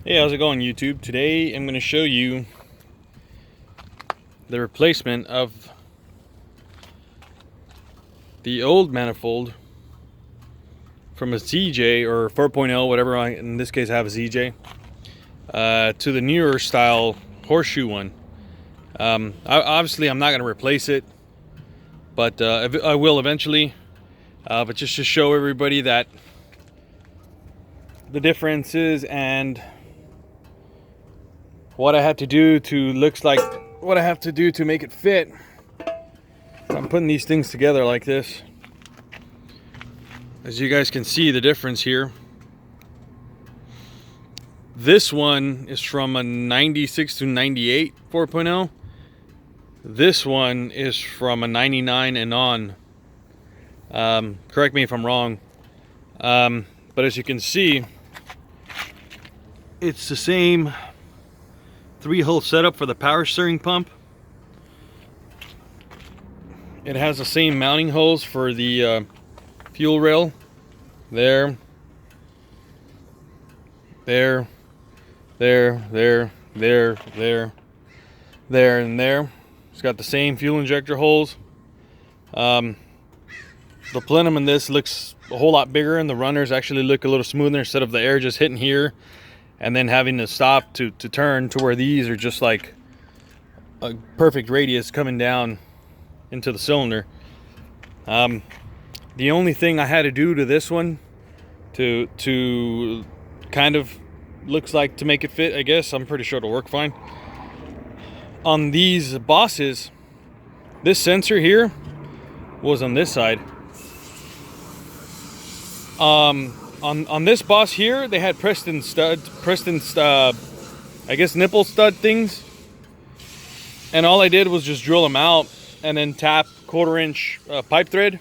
Hey, how's it going, YouTube? Today I'm going to show you the replacement of the old manifold from a ZJ or 4.0, whatever. In this case, I have a ZJ, to the newer style Horseshoe one. Obviously, I'm not going to replace it, but I will eventually. But just to show everybody that the differences and what I had to do to what I have to do to make it fit. I'm putting these things together like this. As you guys can see the difference here. This one is from a 96 to 98 4.0. This one is from a 99 and on. Correct me if I'm wrong. But as you can see, it's the same 3-hole setup for the power steering pump. It has the same mounting holes for the fuel rail. There, and there. It's got the same fuel injector holes. The plenum in this looks a whole lot bigger, and the runners actually look a little smoother instead of the air just hitting here and then having to stop to turn, to where these are just like a perfect radius coming down into the cylinder. The only thing I had to do to this one to kind of looks like to make it fit, I guess, I'm pretty sure it'll work fine. On these bosses, this sensor here was on this side. On this boss here, they had Preston I guess nipple stud things, and all I did was just drill them out and then tap 1/4 inch pipe thread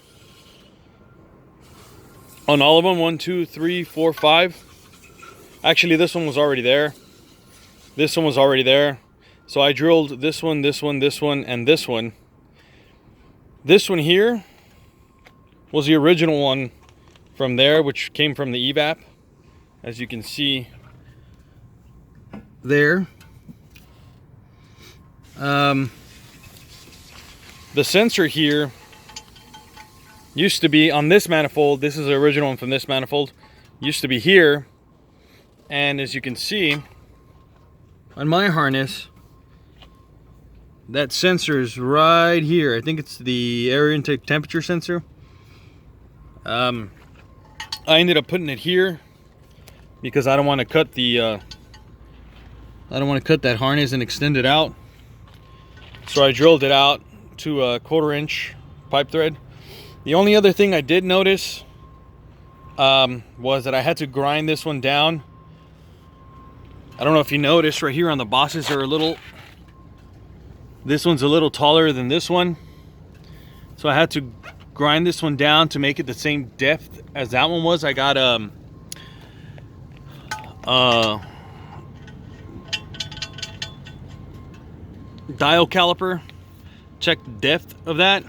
on all of them. 1, 2, 3, 4, 5. Actually, this one was already there. This one was already there. So I drilled this one, this one, this one, and this one. This one here was the original one from there, which came from the evap, as you can see there. The sensor here used to be on this manifold. This is the original one from this manifold. Used to be here, and as you can see on my harness, that sensor is right here. I think it's the air intake temperature sensor. I ended up putting it here because I don't want to cut that harness and extend it out. So I drilled it out to a 1/4 inch pipe thread. The only other thing I did notice was that I had to grind this one down. I don't know if you noticed, right here on the bosses are this one's a little taller than this one. So I had to grind this one down to make it the same depth as that one was. I got dial caliper, checked the depth of that,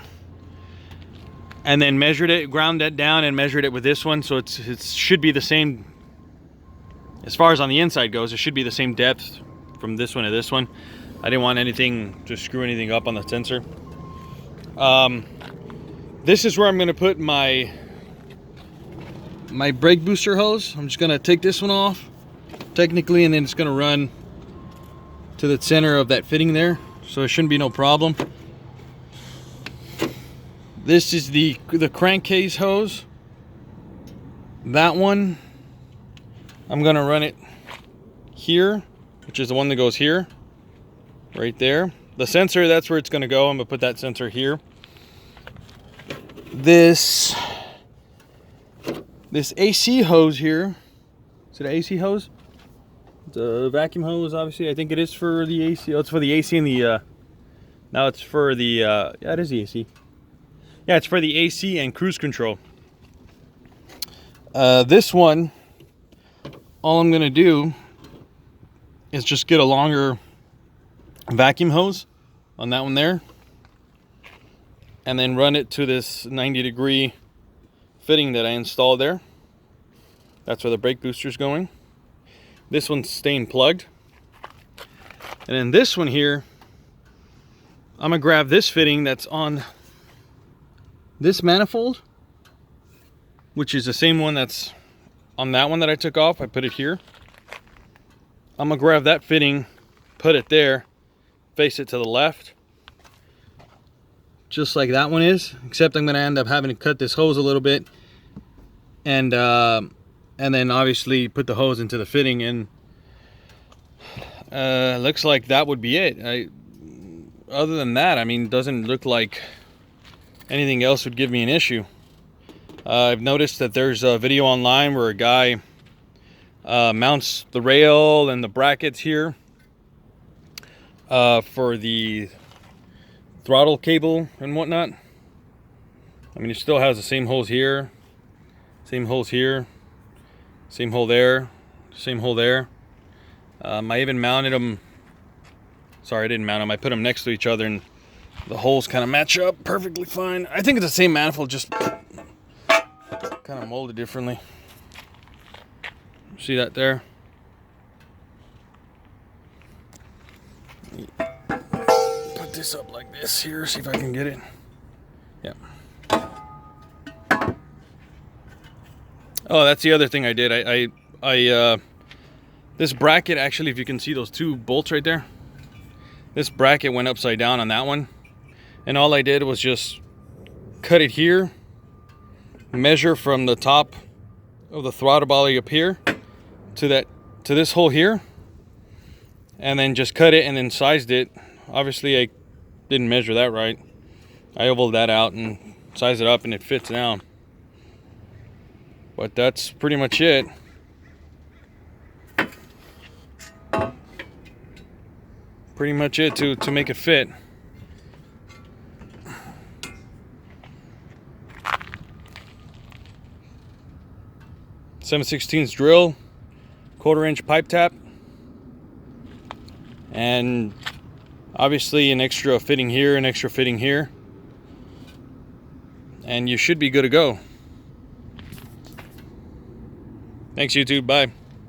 and then measured it, ground that down and measured it with this one. So it should be the same, as far as on the inside goes, it should be the same depth from this one to this one. I didn't want anything to screw anything up on the sensor. This is where I'm going to put my brake booster hose. I'm just going to take this one off technically, and then it's going to run to the center of that fitting there, so it shouldn't be no problem. This is the crankcase hose. That one, I'm going to run it here, which is the one that goes here, right there. The sensor, that's where it's going to go. I'm going to put that sensor here. This AC hose here, is it an AC hose? It's a vacuum hose, obviously. I think it is for the AC. Oh, it's for the AC and the now it's for the yeah, it is the AC. Yeah, it's for the AC and cruise control. This one, all I'm gonna do is just get a longer vacuum hose on that one there, and then run it to this 90-degree fitting that I installed there. That's where the brake booster is going. This one's staying plugged. And then this one here, I'm gonna grab this fitting that's on this manifold, which is the same one that's on that one that I took off. I put it here. I'm gonna grab that fitting, put it there, face it to the left, just like that one is, except I'm gonna end up having to cut this hose a little bit, and then obviously put the hose into the fitting, and looks like that would be it. Other than that, I mean, doesn't look like anything else would give me an issue. I've noticed that there's a video online where a guy mounts the rail and the brackets here for the throttle cable and whatnot. I mean, it still has the same holes here, same holes here, same hole there, same hole there. I even mounted them. Sorry, I didn't mount them. I put them next to each other, and the holes kind of match up perfectly fine. I think it's the same manifold, just kind of molded differently. See that there? Put this up like this here, see if I can get it. Yeah. Oh, that's the other thing I did. I this bracket, actually, if you can see those two bolts right there, this bracket went upside down on that one, and all I did was just cut it here, measure from the top of the throttle body up here to this hole here, and then just cut it and then sized it. Obviously I didn't measure that right. I ovaled that out and sized it up, and it fits now. But that's pretty much it. Pretty much it to make it fit. .7/16 drill, 1/4 inch pipe tap, and obviously an extra fitting here, an extra fitting here, and you should be good to go. Thanks, YouTube. Bye.